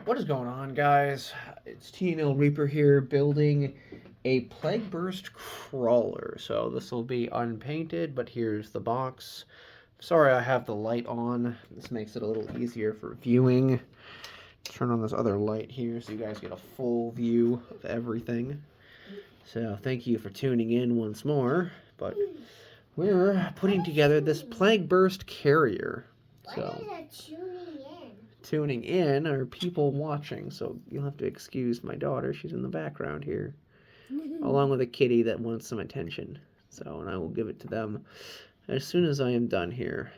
What is going on, guys? It's TNL Reaper here, building a Plagueburst crawler. So this will be unpainted, but here's the box. Sorry I have the light on. This makes it a little easier for viewing. Turn on this other light here so you guys get a full view of everything. So thank you for tuning in once more. But we're putting together this Plagueburst carrier. So tuning in are people watching, so you'll have to excuse my daughter. She's in the background here, along with a kitty that wants some attention. So, and I will give it to them as soon as I am done here.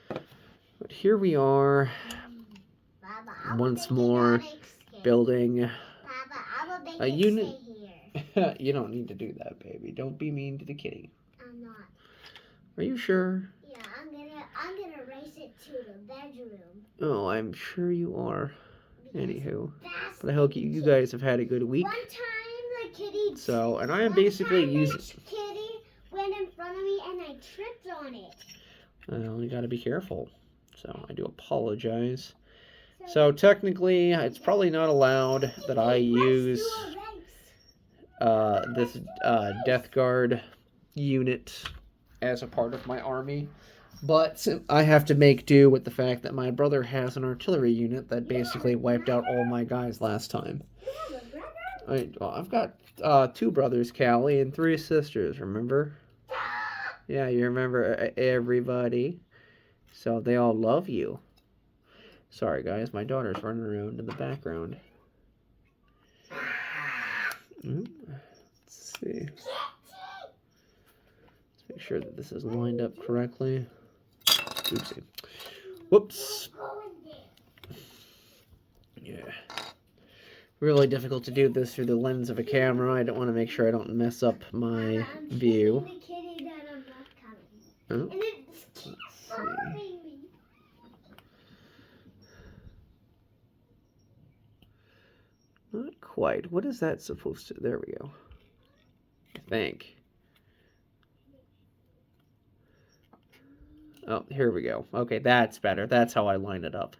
But here we are, once more, building a unit. You don't need to do that, baby. Don't be mean to the kitty. I'm not. Are you sure? Yeah, I'm gonna race it to the bedroom. Oh, I'm sure you are. Anywho, but I hope you guys have had a good week. One time the kitty. So, and I am basically using. The kitty went in front of me and I tripped on it. Well, you gotta be careful. So I do apologize. So technically, it's probably not allowed that I use this Death Guard unit as a part of my army. But I have to make do with the fact that my brother has an artillery unit that basically wiped out all my guys last time. I've got 2 brothers, Callie, and 3 sisters, remember? Yeah, you remember everybody. So they all love you. Sorry, guys, my daughter's running around in the background. Let's see. Let's make sure that this is lined up correctly. Oopsie. Whoops. Yeah. Really difficult to do this through the lens of a camera. I don't want to make sure I don't mess up my view. Oh. Let's see. Not quite. What is that supposed to... There we go. I think. Oh, here we go. Okay, that's better. That's how I line it up.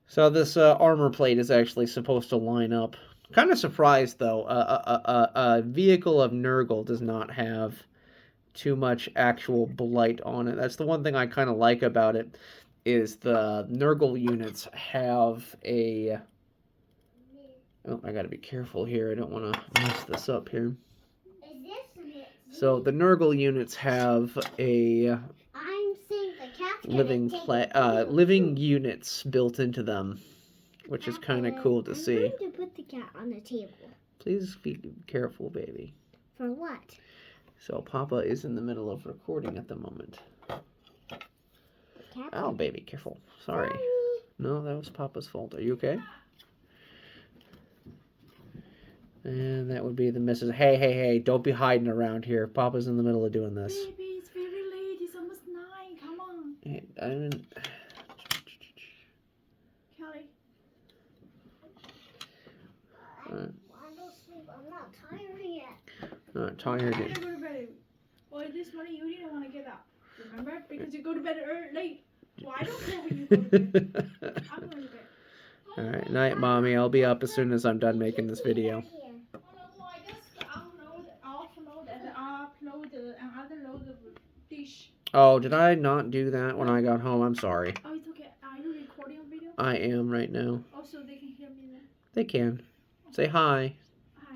So this armor plate is actually supposed to line up. Kind of surprised, though. A vehicle of Nurgle does not have too much actual blight on it. That's the one thing I kind of like about it, is the Nurgle units have a... Oh, I gotta be careful here. I don't want to mess this up here. So the Nurgle units have a living units built into them, which is kind of cool to see. I'm going to put the cat on the table. Please be careful, baby. For what? So Papa is in the middle of recording at the moment. Oh, baby, careful. Sorry. No, that was Papa's fault. Are you okay? And that would be the missus. Hey, don't be hiding around here. Papa's in the middle of doing this. Baby, it's very late. It's almost 9. Come on. Hey, I didn't... Kelly. I'm not tired yet. Not tired I yet. didn't go to bed. Well, this morning you didn't want to get up. Remember? Because you go to bed late. Well, I don't care when you go to bed. I'm going to bed. Alright, night, Mommy. I'll be up as soon as I'm done making this video. Oh, did I not do that when I got home? I'm sorry. Oh, it's okay. Are you recording a video? I am right now. Oh, so they can hear me then? They can. Say hi. Hi.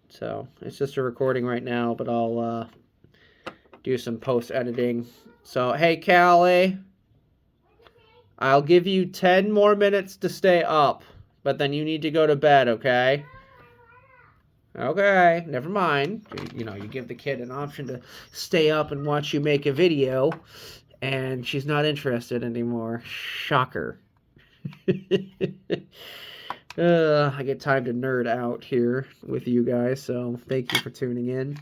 So, it's just a recording right now, but I'll do some post-editing. So, hey, Callie. I'll give you 10 more minutes to stay up, but then you need to go to bed, okay? Okay, never mind. You know, you give the kid an option to stay up and watch you make a video, and she's not interested anymore. Shocker. I get time to nerd out here with you guys, so thank you for tuning in.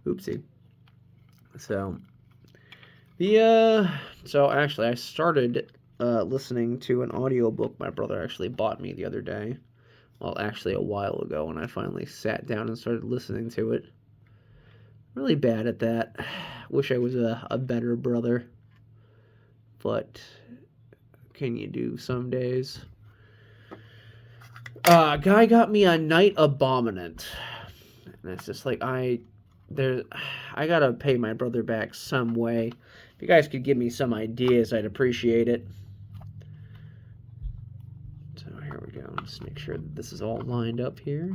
Oopsie. So, so actually I started listening to an audiobook my brother actually bought me the other day. Well, actually a while ago, when I finally sat down and started listening to it. Really bad at that. Wish I was a better brother. But can you do some days? Guy got me a Night Abominant. And it's just like, I gotta pay my brother back some way. If you guys could give me some ideas, I'd appreciate it. So here we go. Just make sure that this is all lined up here.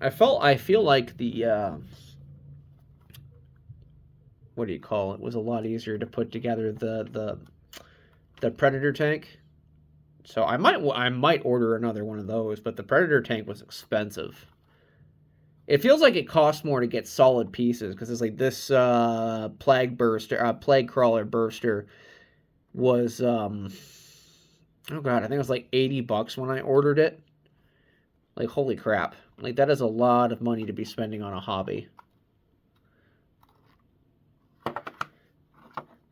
I feel like the what do you call it? Was a lot easier to put together the Predator tank. So I might order another one of those, but the Predator tank was expensive. It feels like it costs more to get solid pieces because it's like this plague crawler burster was oh god, I think it was like $80 when I ordered it. Like, holy crap. Like, that is a lot of money to be spending on a hobby.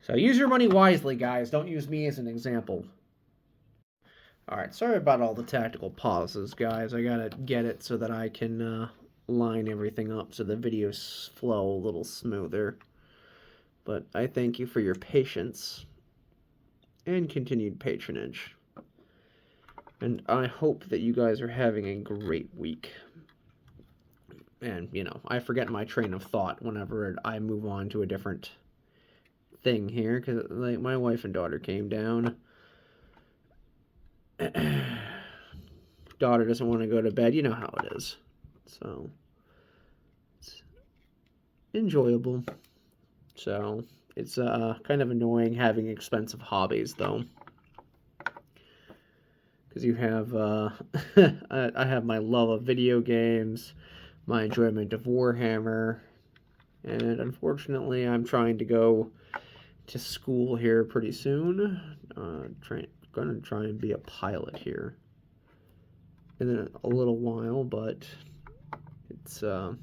So use your money wisely, guys. Don't use me as an example. Alright, sorry about all the tactical pauses, guys. I gotta get it so that I can line everything up so the videos flow a little smoother. But I thank you for your patience and continued patronage. And I hope that you guys are having a great week. And, you know, I forget my train of thought whenever I move on to a different thing here. Because, like, my wife and daughter came down. Daughter doesn't want to go to bed. You know how it is. So, it's enjoyable. So, it's kind of annoying having expensive hobbies, though. Because you have, I have my love of video games, my enjoyment of Warhammer, and unfortunately I'm trying to go to school here pretty soon. Gonna try and be a pilot here in a little while, but it's not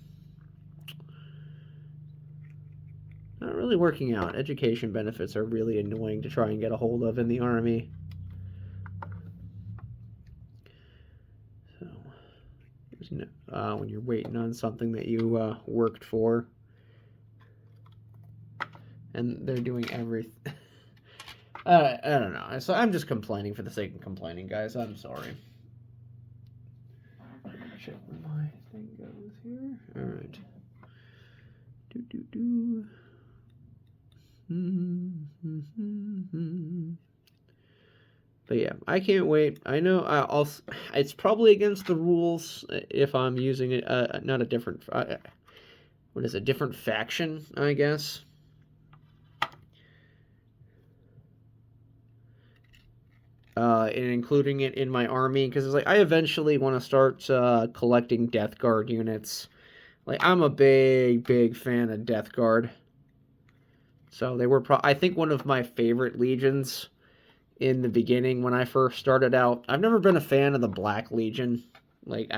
really working out. Education benefits are really annoying to try and get a hold of in the Army. When you're waiting on something that you worked for, and they're doing everything. I don't know. So I'm just complaining for the sake of complaining, guys. I'm sorry. Check where my thing goes here. All right. But yeah, I can't wait. I know it's probably against the rules if I'm using it, not a different, what is it, different faction, I guess. And including it in my army, because it's like, I eventually want to start collecting Death Guard units. Like, I'm a big fan of Death Guard. So they were, I think, one of my favorite legions in the beginning when I first started out. I've never been a fan of the Black Legion. Like,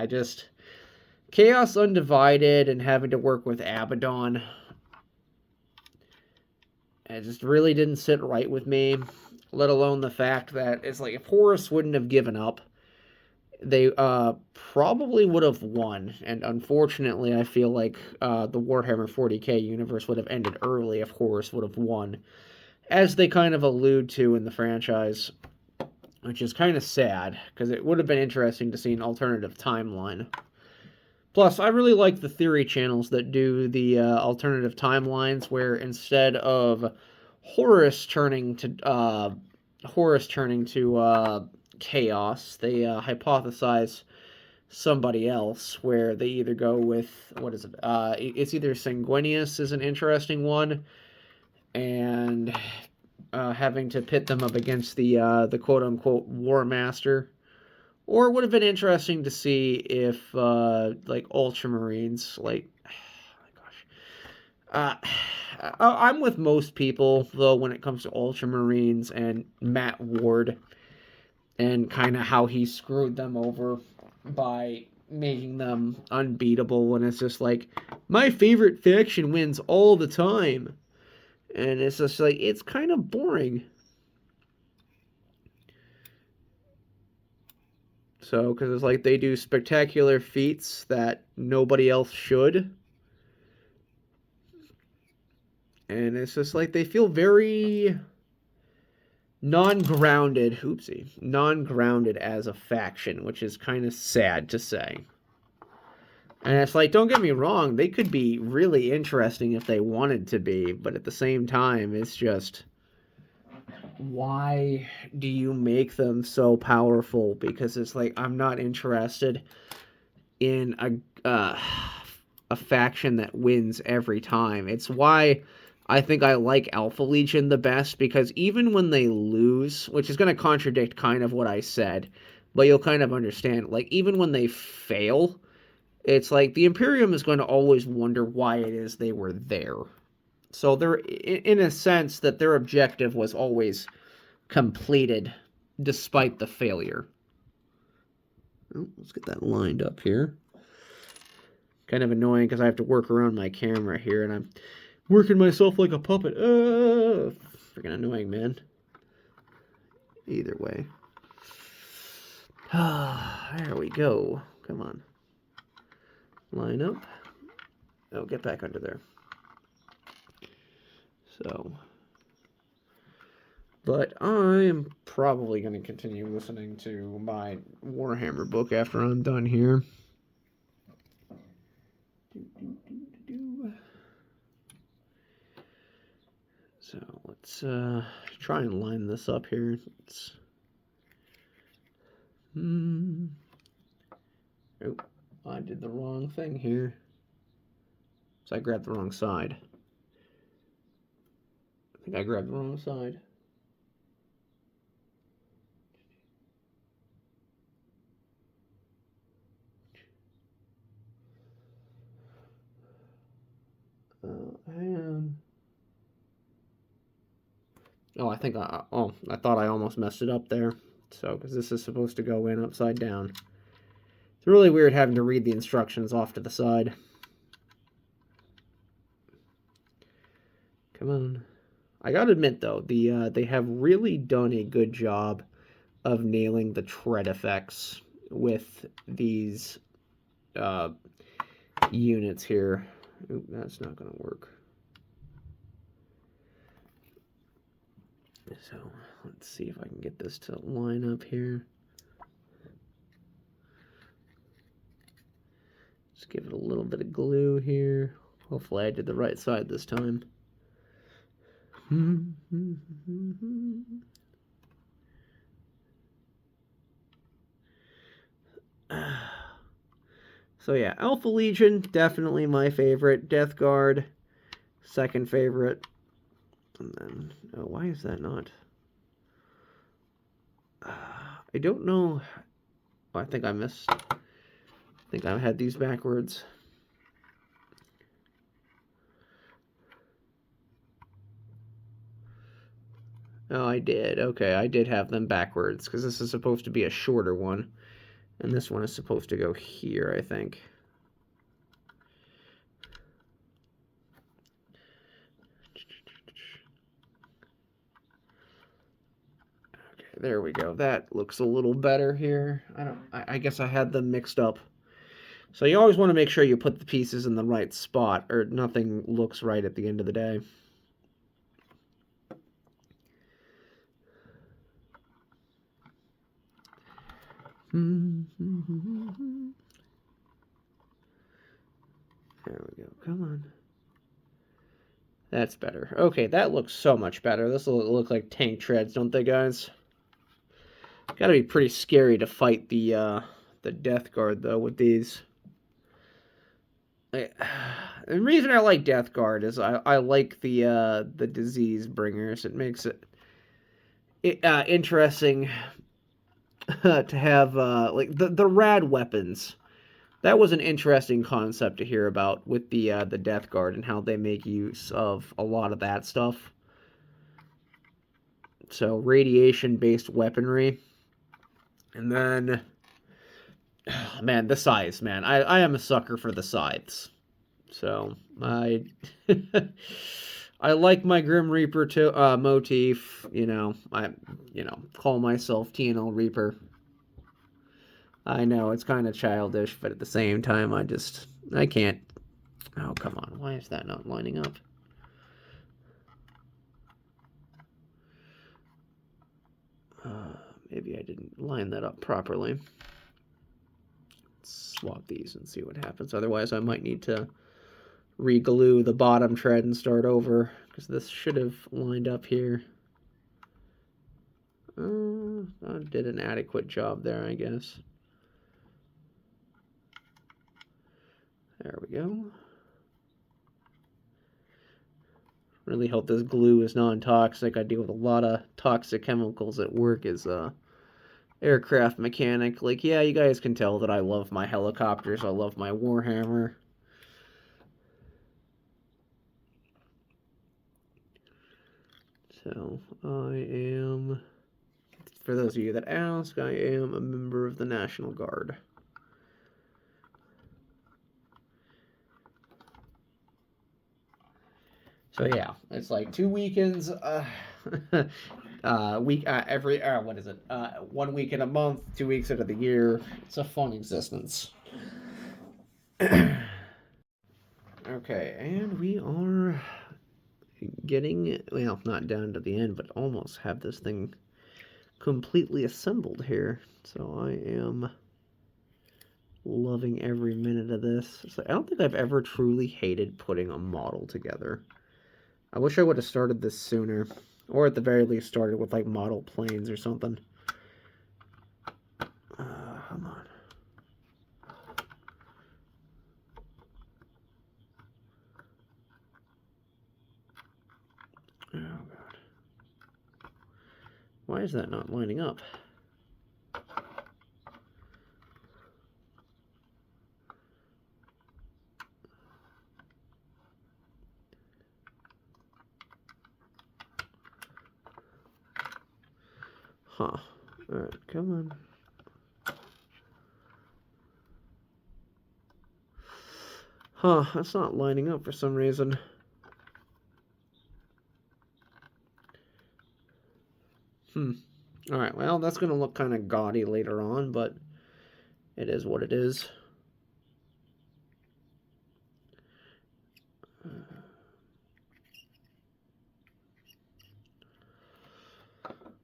Chaos Undivided and having to work with Abaddon, it just really didn't sit right with me, let alone the fact that it's like, if Horus wouldn't have given up, they probably would have won. And unfortunately, I feel like the Warhammer 40k universe would have ended early if Horus would have won, as they kind of allude to in the franchise, which is kind of sad, because it would have been interesting to see an alternative timeline. Plus, I really like the theory channels that do the alternative timelines, where instead of Horus turning to Chaos, they hypothesize somebody else, where they either go with, what is it? It's either Sanguinius is an interesting one, and having to pit them up against the quote-unquote War Master. Or it would have been interesting to see if, like, Ultramarines, like, oh my gosh. I'm with most people, though, when it comes to Ultramarines and Matt Ward, and kind of how he screwed them over by making them unbeatable, and it's just like, my favorite faction wins all the time. And it's just like, it's kind of boring. So, because it's like they do spectacular feats that nobody else should. And it's just like they feel very non-grounded, non-grounded as a faction, which is kind of sad to say. And it's like, don't get me wrong, they could be really interesting if they wanted to be, but at the same time, it's just, why do you make them so powerful? Because it's like, I'm not interested in a faction that wins every time. It's why I think I like Alpha Legion the best, because even when they lose, which is going to contradict kind of what I said, but you'll kind of understand, like, even when they fail, it's like the Imperium is going to always wonder why it is they were there. So they're, in a sense, that their objective was always completed despite the failure. Oh, let's get that lined up here. Kind of annoying because I have to work around my camera here, and I'm working myself like a puppet. Freaking annoying, man. Either way. There we go. Come on. Line up. Oh, get back under there. So. But I'm probably going to continue listening to my Warhammer book after I'm done here. So let's try and line this up here. Oh, I did the wrong thing here. So I grabbed the wrong side. I think I grabbed the wrong side. I thought I almost messed it up there. So, because this is supposed to go in upside down. It's really weird having to read the instructions off to the side. Come on. I gotta admit, though, they have really done a good job of nailing the tread effects with these units here. Oop, that's not gonna work. So, let's see if I can get this to line up here. Just give it a little bit of glue here. Hopefully I did the right side this time. So yeah, Alpha Legion, definitely my favorite. Death Guard, second favorite. And then, oh, why is that not? I don't know. Oh, I think I missed. I think I had these backwards. Oh, I did. Okay, I did have them backwards, because this is supposed to be a shorter one. And this one is supposed to go here, I think. Okay, there we go. That looks a little better here. I guess I had them mixed up. So you always want to make sure you put the pieces in the right spot, or nothing looks right at the end of the day. There we go. Come on. That's better. Okay, that looks so much better. This will look like tank treads, don't they, guys? Gotta be pretty scary to fight the Death Guard, though, with these. The reason I like Death Guard is I like the disease bringers. It makes it interesting to have like the rad weapons. That was an interesting concept to hear about with the Death Guard and how they make use of a lot of that stuff. So radiation-based weaponry, and then, man, the scythes, man. I am a sucker for the scythes. So I I like my Grim Reaper motif. I call myself TNL Reaper. I know, it's kind of childish, but at the same time, I can't. Oh, come on. Why is that not lining up? Maybe I didn't line that up properly. Let's swap these and see what happens. Otherwise, I might need to re-glue the bottom tread and start over, because this should have lined up here. I did an adequate job there, I guess. There we go. Really hope this glue is non-toxic. I deal with a lot of toxic chemicals at work as a aircraft mechanic. Like, yeah, you guys can tell that I love my helicopters. I love my Warhammer. So, I am, for those of you that ask, I am a member of the National Guard. So yeah, it's like 2 weekends, every, what is it? 1 week in a month, 2 weeks out of the year. It's a fun existence. Okay, and we are getting, well, not down to the end, but almost have this thing completely assembled here. So I am loving every minute of this. So I don't think I've ever truly hated putting a model together. I wish I would have started this sooner, or at the very least started with like model planes or something. Come on. Oh god. Why is that not lining up? Huh. Alright, come on. Huh, that's not lining up for some reason. Alright, well, that's going to look kind of gaudy later on, but it is what it is.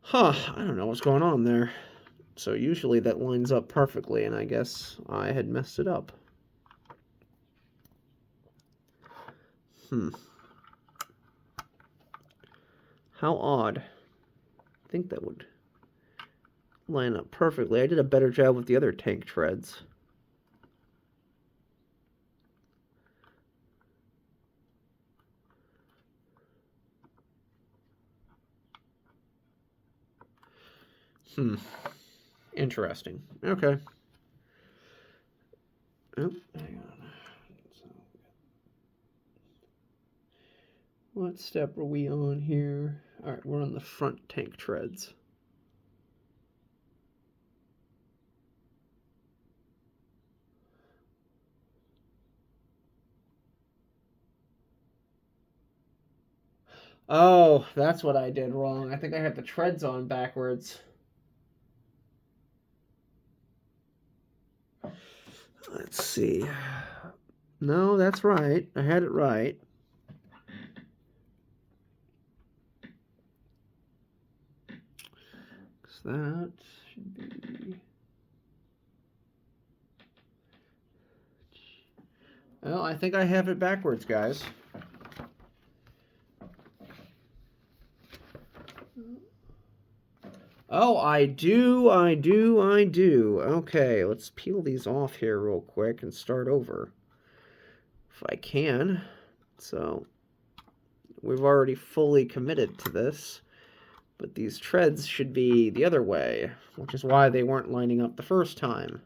Huh, I don't know what's going on there. So usually that lines up perfectly, and I guess I had messed it up. How odd. I think that would line up perfectly. I did a better job with the other tank treads. Interesting. Okay. Oh, hang on. So, what step are we on here? Alright, we're on the front tank treads. Oh, that's what I did wrong. I think I had the treads on backwards. Let's see. No, that's right. I had it right. That should be... Well, I think I have it backwards, guys. Oh, I do. Okay, let's peel these off here real quick and start over. If I can. So, we've already fully committed to this. But these treads should be the other way, which is why they weren't lining up the first time.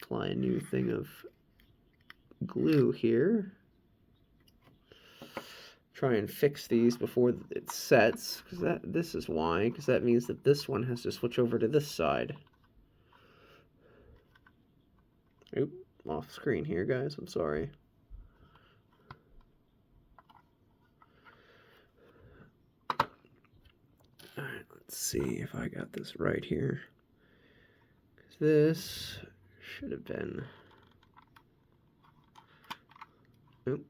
Apply a new thing of glue here. Try and fix these before it sets, because this is why, because that means that this one has to switch over to this side. Oop, off screen here, guys, I'm sorry. Alright, let's see if I got this right here. This should have been... Oop.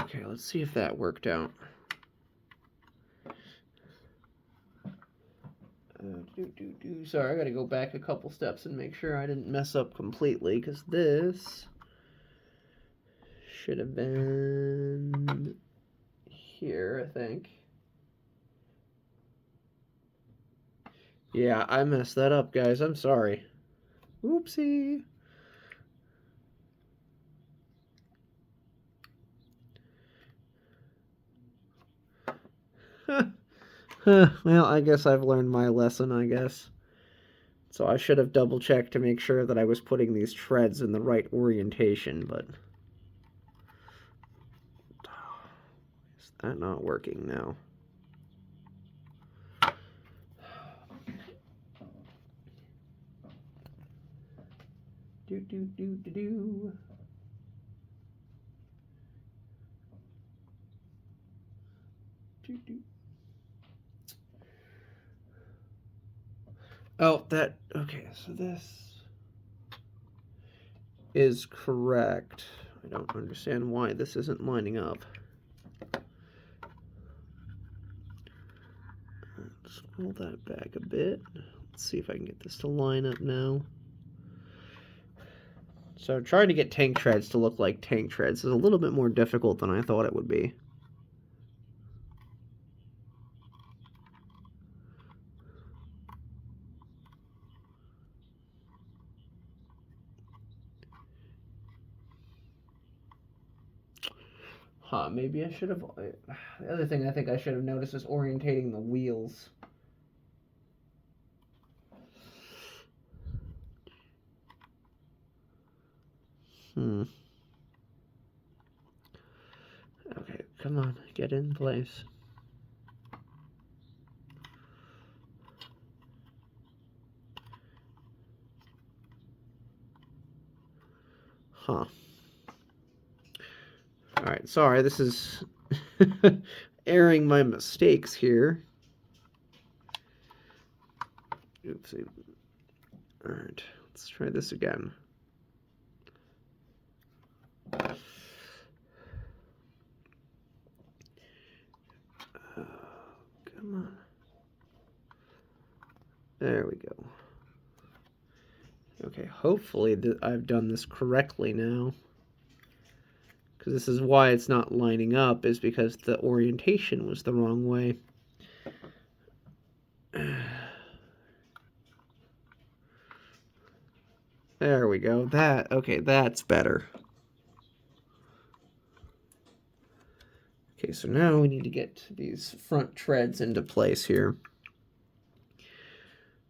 Okay, let's see if that worked out. Sorry, I gotta go back a couple steps and make sure I didn't mess up completely, because this should have been here, I think. Yeah, I messed that up, guys. I'm sorry. Oopsie. Well, I guess I've learned my lesson, I guess. So I should have double-checked to make sure that I was putting these treads in the right orientation, but... Is that not working now? Do. Oh, that... Okay, so this is correct. I don't understand why this isn't lining up. Scroll that back a bit. Let's see if I can get this to line up now. So trying to get tank treads to look like tank treads is a little bit more difficult than I thought it would be. Maybe I should have... The other thing I think I should have noticed is orientating the wheels. Okay, come on, get in place. Alright, sorry, this is airing my mistakes here. Oopsie. Alright, let's try this again. Come on. There we go. Okay, hopefully I've done this correctly now. Because this is why it's not lining up, is because the orientation was the wrong way. There we go. Okay, that's better. Okay, so now we need to get these front treads into place here.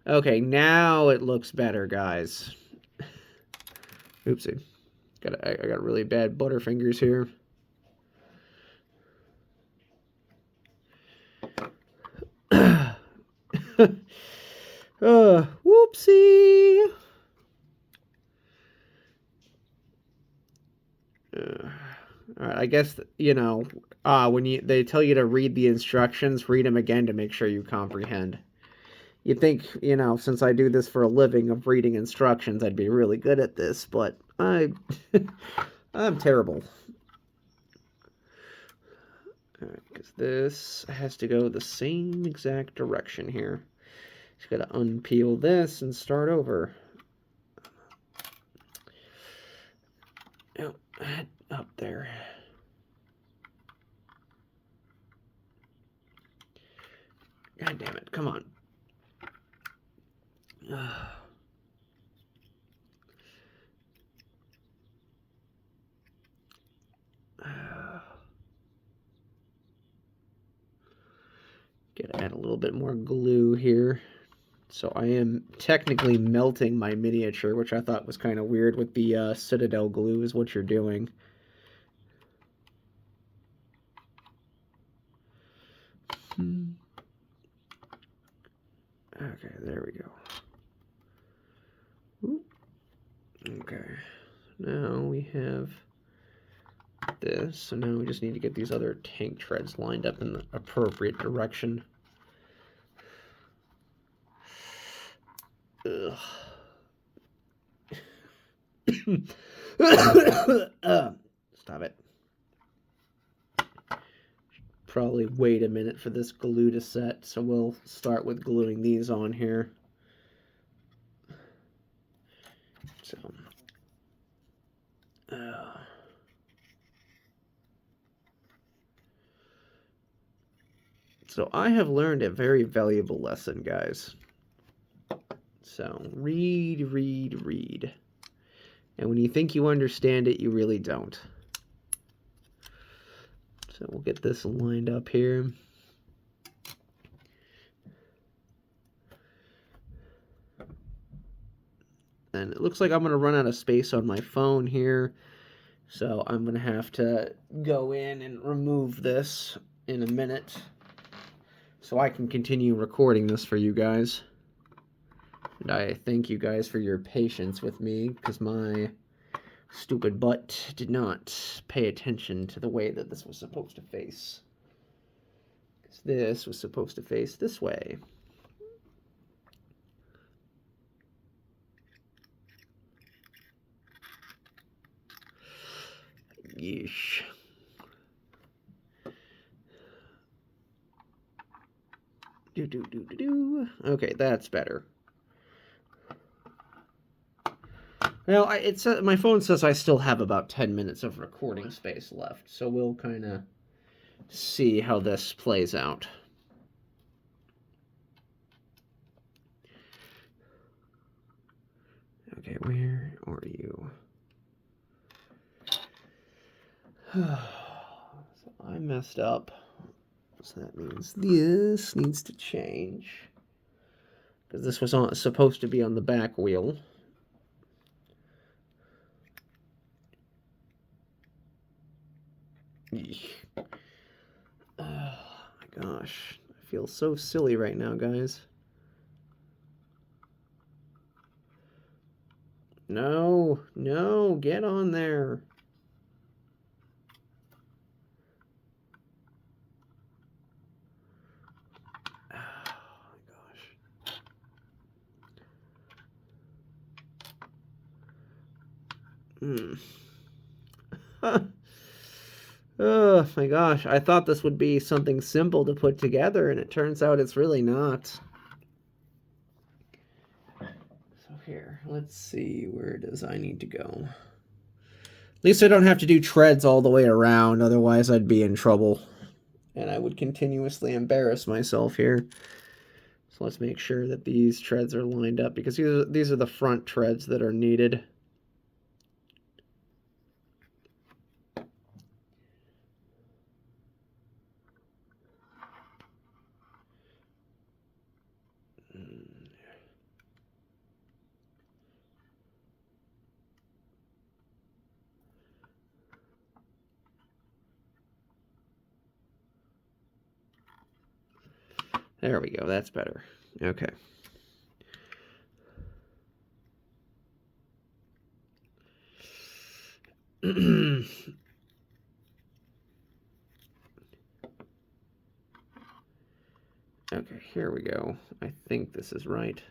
Okay, now it looks better, guys. Oopsie. I got really bad butterfingers here. Whoopsie. All right, I guess, you know, when they tell you to read the instructions, read them again to make sure you comprehend. You'd think, you know, since I do this for a living of reading instructions, I'd be really good at this, but I'm terrible. Alright, because this has to go the same exact direction here. Just gotta unpeel this and start over. Oh, up there. God damn it, come on. Gotta add a little bit more glue here. So I am technically melting my miniature, which I thought was kind of weird with the Citadel glue is what you're doing. Okay, there we go. Ooh. Okay, now we have this. So now we just need to get these other tank treads lined up in the appropriate direction. Ugh. Stop it. Probably wait a minute for this glue to set, so we'll start with gluing these on here. So I have learned a very valuable lesson, guys. So read, read, read. And when you think you understand it, you really don't. So we'll get this lined up here. And it looks like I'm going to run out of space on my phone here. So I'm going to have to go in and remove this in a minute, so I can continue recording this for you guys. And I thank you guys for your patience with me, because my stupid butt did not pay attention to the way that this was supposed to face. Because this was supposed to face this way. Yeesh. Okay, that's better. Well, my phone says I still have about 10 minutes of recording space left, so we'll kind of see how this plays out. Okay, where are you? So I messed up. So that means this needs to change, because this was supposed to be on the back wheel. Oh my gosh, I feel so silly right now, guys. No, no, get on there. Oh my gosh, I thought this would be something simple to put together, and it turns out it's really not. So here, let's see, where does I need to go? At least I don't have to do treads all the way around, otherwise I'd be in trouble. And I would continuously embarrass myself here. So let's make sure that these treads are lined up, because these are the front treads that are needed. There we go, that's better. Okay. Okay, here we go. I think this is right.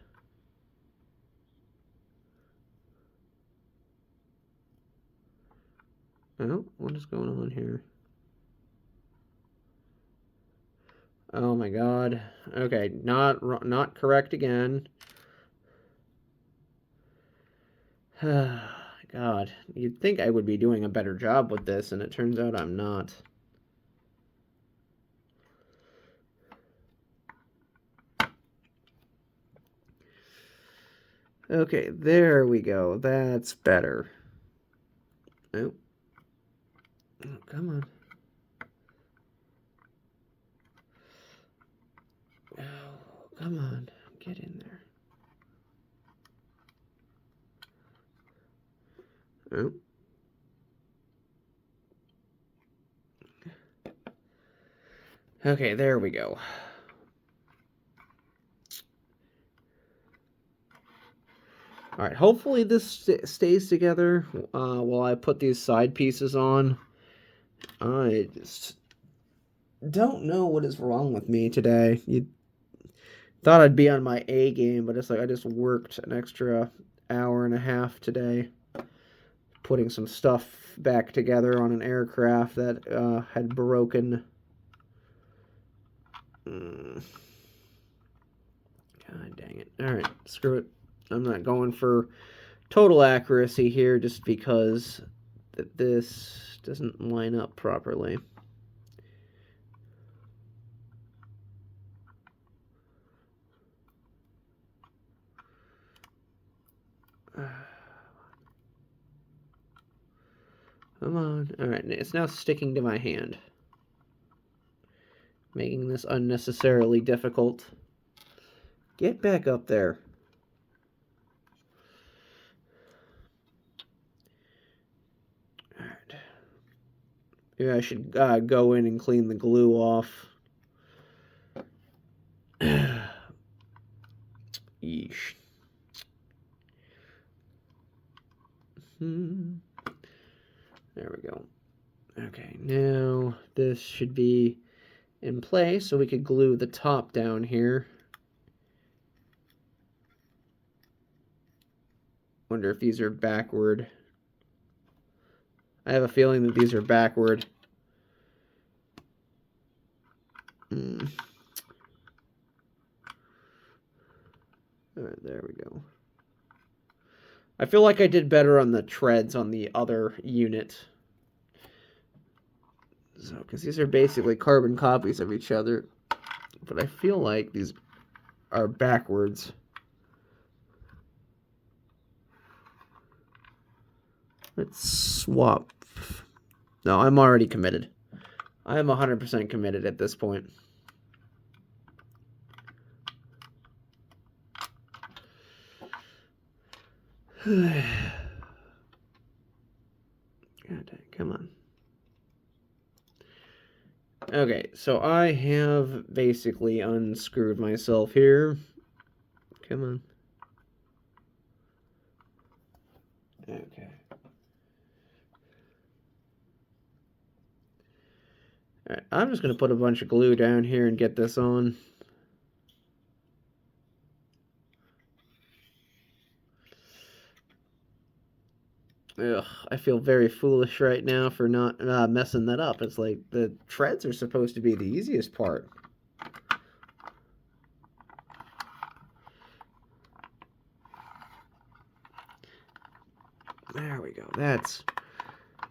Oh, what is going on here? Oh my god. Okay, not correct again. God, you'd think I would be doing a better job with this, and it turns out I'm not. Okay, there we go. That's better. Oh. Oh, come on. Oh, come on. Get in there. Oh. Okay, there we go. All right, hopefully this stays together while I put these side pieces on. I just don't know what is wrong with me today. You thought I'd be on my A game, but it's like I just worked an extra hour and a half today putting some stuff back together on an aircraft that had broken. God dang it. Alright, screw it. I'm not going for total accuracy here just because this doesn't line up properly. Come on. Alright, it's now sticking to my hand, making this unnecessarily difficult. Get back up there. Alright. Maybe I should go in and clean the glue off. Yeesh. There we go. Okay, now this should be in place, so we could glue the top down here. Wonder if these are backward. I have a feeling that these are backward. Alright, there we go. I feel like I did better on the treads on the other unit. So, because these are basically carbon copies of each other. But I feel like these are backwards. Let's swap. No, I'm already committed. I am 100% committed at this point. God, come on. Okay, so I have basically unscrewed myself here. Come on. Okay. Alright, I'm just going to put a bunch of glue down here and get this on. Ugh, I feel very foolish right now for not messing that up. It's like the treads are supposed to be the easiest part. There we go. That's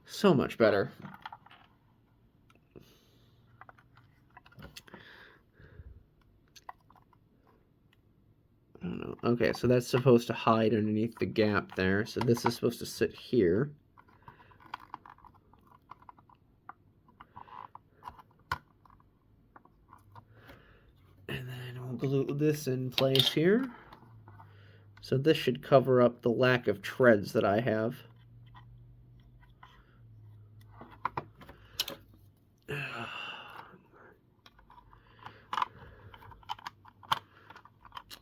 so much better. I don't know. Okay, so that's supposed to hide underneath the gap there. So this is supposed to sit here. And then we'll glue this in place here. So this should cover up the lack of treads that I have.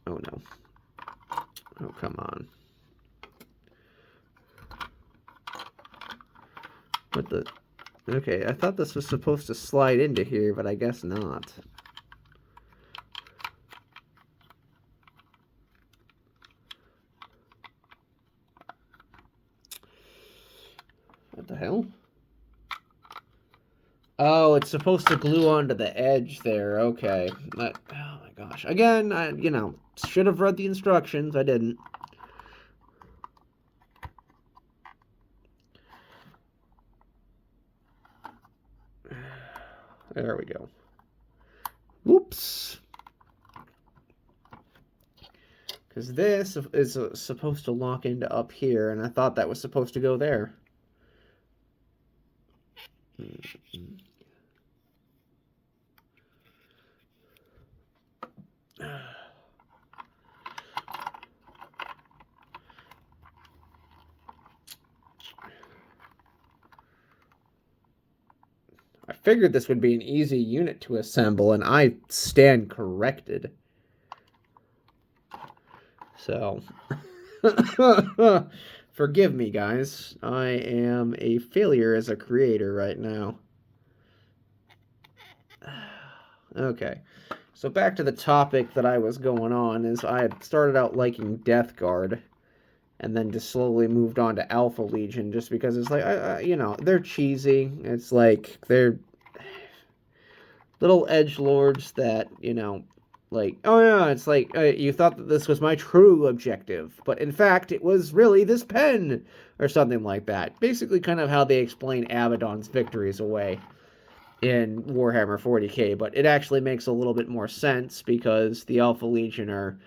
Oh no. Oh, come on. What the... Okay, I thought this was supposed to slide into here, but I guess not. What the hell? Oh, it's supposed to glue onto the edge there. Okay. Oh my gosh. Again, I should have read the instructions. I didn't. There we go. Whoops. Because this is supposed to lock into up here, and I thought that was supposed to go there. I figured this would be an easy unit to assemble, and I stand corrected. So, forgive me, guys. I am a failure as a creator right now. Okay. So back to the topic that I was going on is I had started out liking Death Guard and then just slowly moved on to Alpha Legion just because it's like, they're cheesy. It's like they're little edgelords that, like, oh yeah, it's like you thought that this was my true objective, but in fact it was really this pen or something like that. Basically kind of how they explain Abaddon's victories away in Warhammer 40k, but it actually makes a little bit more sense because the Alpha Legion are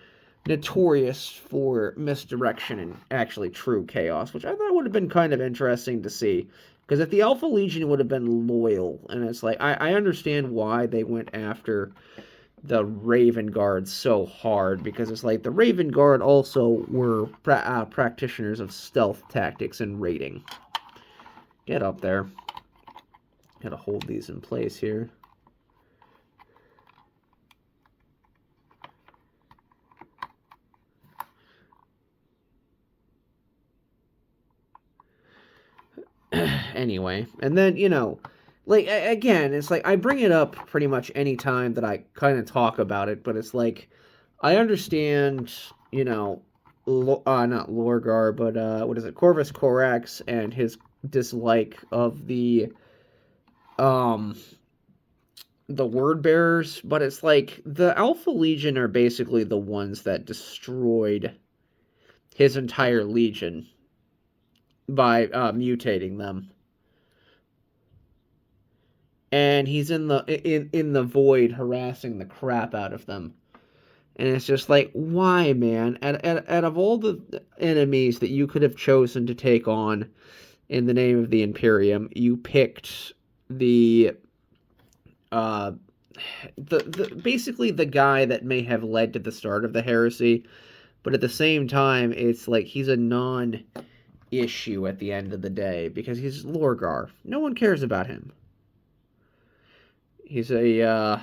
notorious for misdirection and actually true chaos, which I thought would have been kind of interesting to see. Because if the Alpha Legion would have been loyal, and it's like, I understand why they went after the Raven Guard so hard, because it's like the Raven Guard also were practitioners of stealth tactics and raiding. Get up there. Gotta hold these in place here. Anyway, and then, like, again, it's like I bring it up pretty much any time that I kind of talk about it, but it's like I understand, not Lorgar, but what is it, Corvus Corax and his dislike of um the word bearers, but it's like the Alpha Legion are basically the ones that destroyed his entire legion by mutating them. And he's in the void harassing the crap out of them. And it's just like, why, man? Out of all the enemies that you could have chosen to take on in the name of the Imperium, you picked the basically the guy that may have led to the start of the heresy, but at the same time, it's like he's a non-issue at the end of the day because he's Lorgar. No one cares about him. He's a,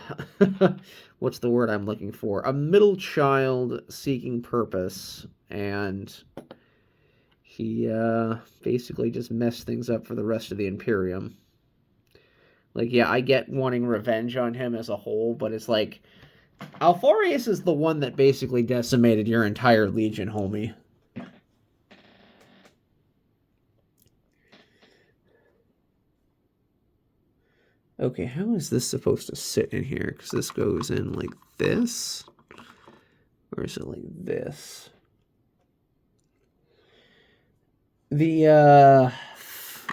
what's the word I'm looking for? A middle child seeking purpose, and he, basically just messed things up for the rest of the Imperium. Like, yeah, I get wanting revenge on him as a whole, but it's like, Alfarius is the one that basically decimated your entire legion, homie. Okay, how is this supposed to sit in here? Because this goes in like this? Or is it like this? The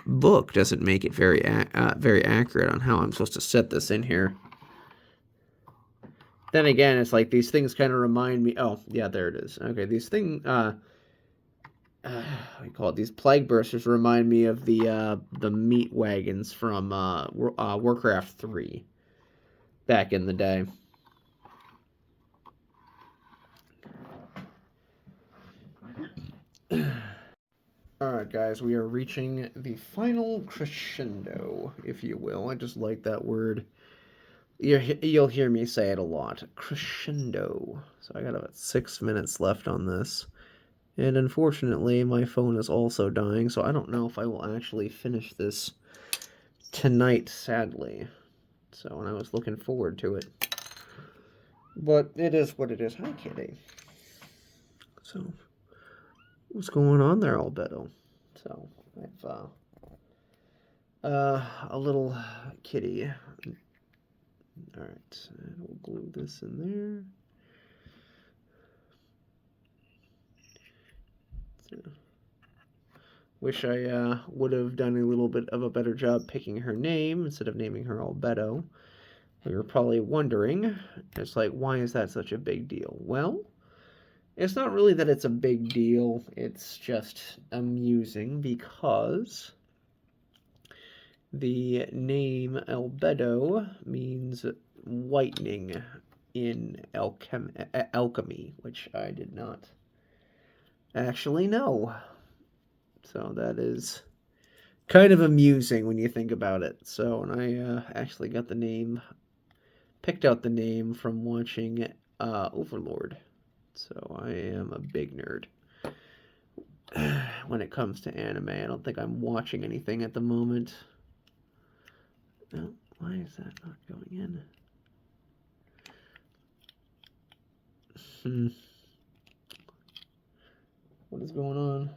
book doesn't make it very accurate on how I'm supposed to set this in here. Then again, it's like these things kind of remind me... Oh, yeah, there it is. Okay, these things... what do you call it? These Plaguebursters remind me of the meat wagons from Warcraft 3 back in the day. Alright, guys, we are reaching the final crescendo, if you will. I just like that word. You'll hear me say it a lot. Crescendo. So I got about 6 minutes left on this. And unfortunately, my phone is also dying, so I don't know if I will actually finish this tonight, sadly. So, and I was looking forward to it. But it is what it is. Hi, kitty. So, what's going on there, Albedo? So, I've, a little kitty. Alright, we'll glue this in there. Wish I would have done a little bit of a better job picking her name instead of naming her Albedo. We were probably wondering, it's like, why is that such a big deal? Well, it's not really that it's a big deal, it's just amusing because the name Albedo means whitening in alchemy, which I did not actually know. So that is kind of amusing when you think about it. So, and I actually got the name, picked out the name from watching Overlord. So I am a big nerd when it comes to anime. I don't think I'm watching anything at the moment. Oh, why is that not going in? What is going on?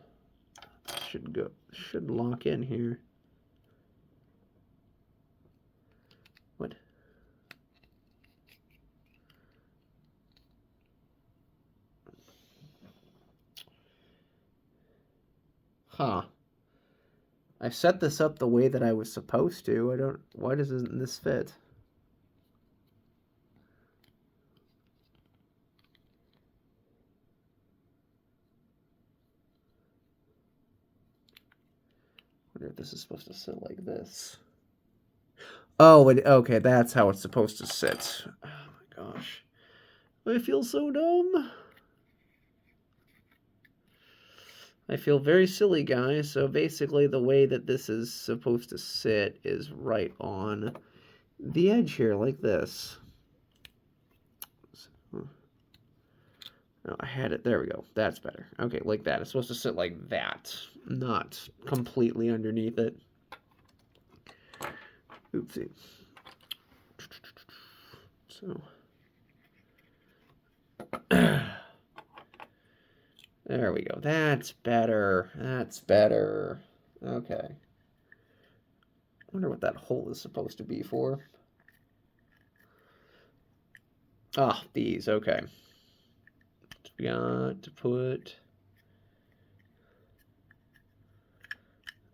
Should lock in here. What? Huh. I set this up the way that I was supposed to. Why doesn't this fit? I wonder if this is supposed to sit like this. Oh, okay, that's how it's supposed to sit. Oh my gosh. I feel so dumb. I feel very silly, guys. So basically the way that this is supposed to sit is right on the edge here, like this. Oh, I had it. There we go. That's better. Okay, like that. It's supposed to sit like that, not completely underneath it. Oopsie. So. There we go. That's better. That's better. Okay. I wonder what that hole is supposed to be for. Ah, these. Okay. Got to put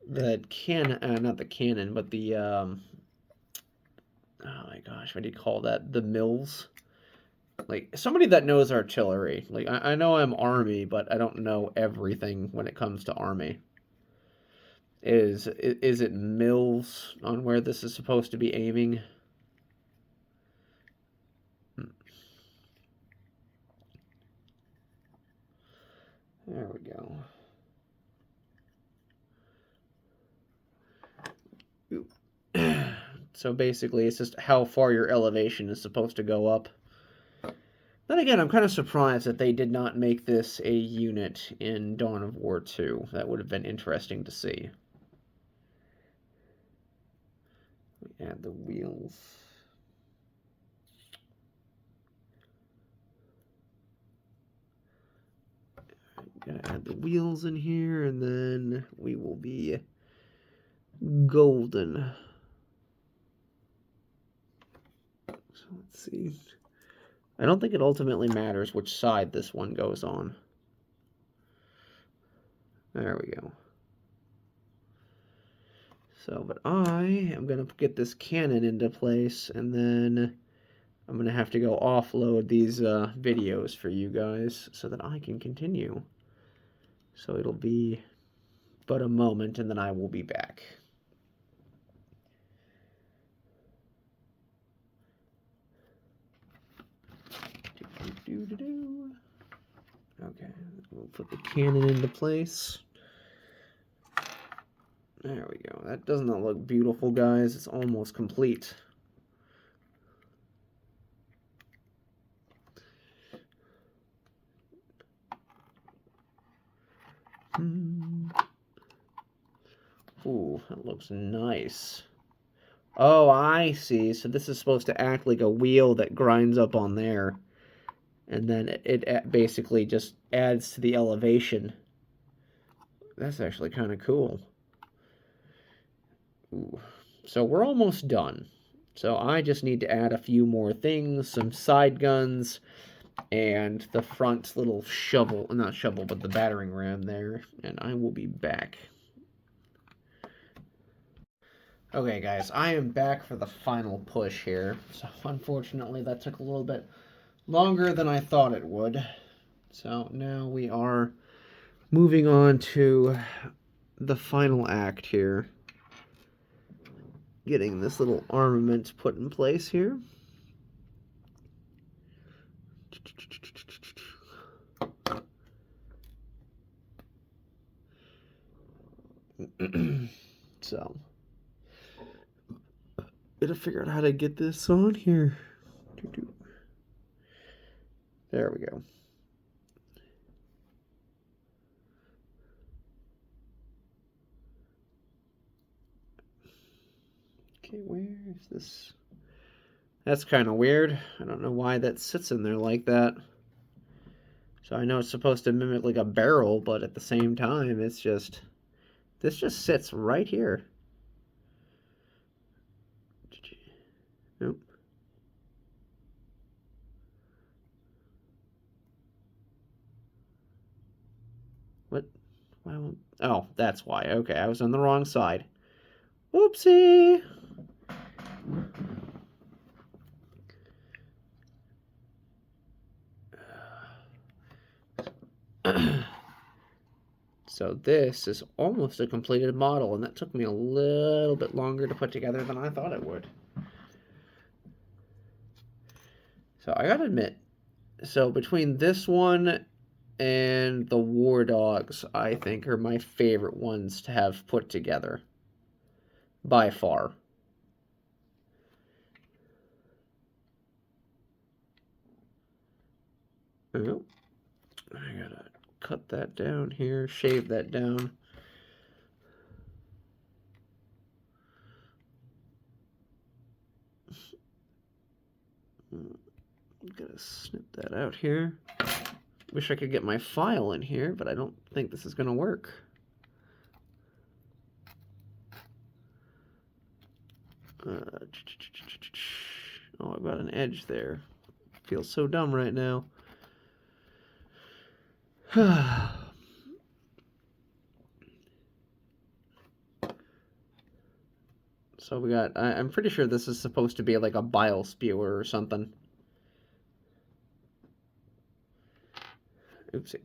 the cannon, not the cannon, but the, oh my gosh, what do you call that? The mills? Like, somebody that knows artillery. Like, I know I'm army, but I don't know everything when it comes to army. Is it mills on where this is supposed to be aiming? There we go. So basically, it's just how far your elevation is supposed to go up. Then again, I'm kind of surprised that they did not make this a unit in Dawn of War 2. That would have been interesting to see. We add the wheels. Gotta add the wheels in here, and then we will be golden. So let's see. I don't think it ultimately matters which side this one goes on. There we go. So, but I am going to get this cannon into place, and then I'm going to have to go offload these videos for you guys so that I can continue. So it'll be but a moment, and then I will be back. Okay, we'll put the cannon into place. There we go. That does not look beautiful, guys. It's almost complete. Ooh, that looks nice. Oh, I see. So this is supposed to act like a wheel that grinds up on there. And then it basically just adds to the elevation. That's actually kind of cool. Ooh. So we're almost done. So I just need to add a few more things, some side guns, and the front little shovel, not shovel, but the battering ram there, and I will be back. Okay, guys, I am back for the final push here. So unfortunately, that took a little bit longer than I thought it would. So now we are moving on to the final act here. Getting this little armament put in place here. So, gotta figure out how to get this on here. There we go. Okay, where is this? That's kind of weird. I don't know why that sits in there like that. So I know it's supposed to mimic like a barrel, but at the same time, it's just, this just sits right here. Nope. What? Why won't... Oh, that's why. Okay, I was on the wrong side. Oopsie! So this is almost a completed model, and that took me a little bit longer to put together than I thought it would. So I gotta admit, so between this one and the War Dogs, I think are my favorite ones to have put together. By far. Oh, I gotta cut that down here, shave that down. I'm gonna snip that out here. Wish I could get my file in here, but I don't think this is gonna work. Oh, I've got an edge there. Feels so dumb right now. So we got, I'm pretty sure this is supposed to be like a bile spewer or something. Oopsie.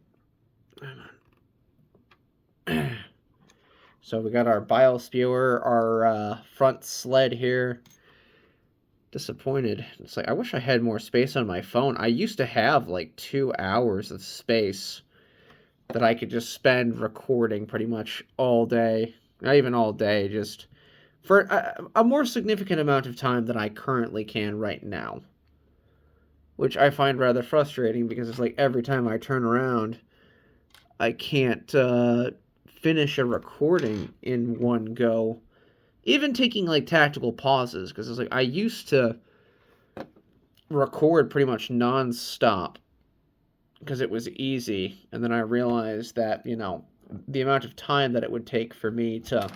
So we got our bile spewer, our front sled here. Disappointed. It's like, I wish I had more space on my phone. I used to have like 2 hours of space that I could just spend recording pretty much all day. Not even all day, just for a more significant amount of time than I currently can right now. Which I find rather frustrating because it's like every time I turn around, I can't finish a recording in one go. Even taking like tactical pauses, because it's like I used to record pretty much non-stop because it was easy, and then I realized that, you know, the amount of time that it would take for me to,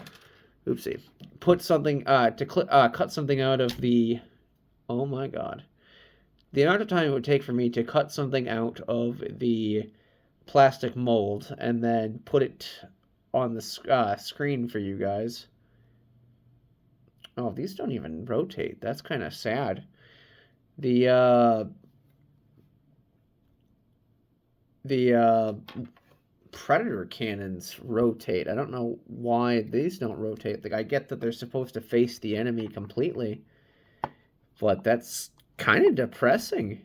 oopsie, put something, cut something out of the, oh my god, the amount of time it would take for me to cut something out of the plastic mold and then put it on the screen for you guys. Oh, these don't even rotate. That's kind of sad. The Predator cannons rotate. I don't know why these don't rotate. Like, I get that they're supposed to face the enemy completely, but that's kind of depressing.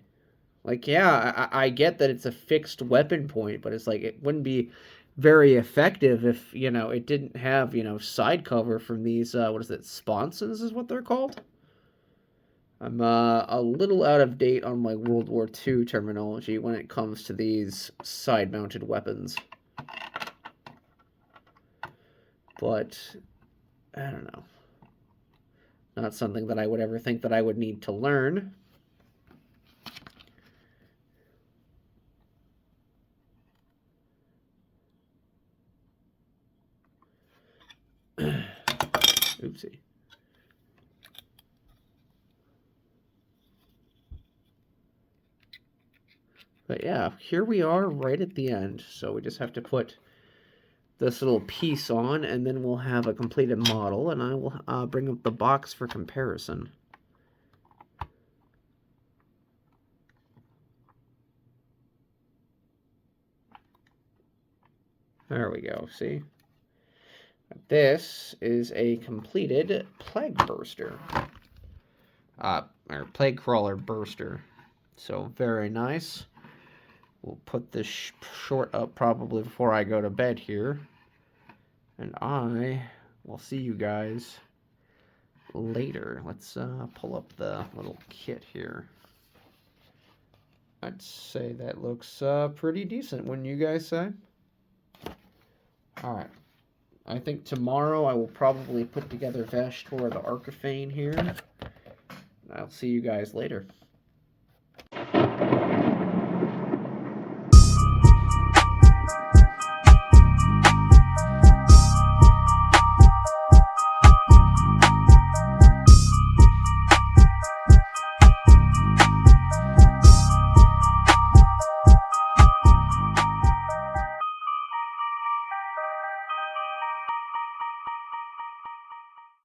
Like, yeah, I get that it's a fixed weapon point, but it's like it wouldn't be very effective if, you know, it didn't have, you know, side cover from these, what is it, sponsons is what they're called? I'm a little out of date on my World War II terminology when it comes to these side-mounted weapons. But, I don't know. Not something that I would ever think that I would need to learn. Oopsie. But yeah, here we are right at the end. So we just have to put this little piece on, and then we'll have a completed model, and I will bring up the box for comparison. There we go, see? This is a completed Plagueburster. Or Plague Crawler Burster. So, very nice. We'll put this short up probably before I go to bed here. And I will see you guys later. Let's pull up the little kit here. I'd say that looks pretty decent, wouldn't you guys say? Alright. I think tomorrow I will probably put together Vashtor the Archifane here. I'll see you guys later.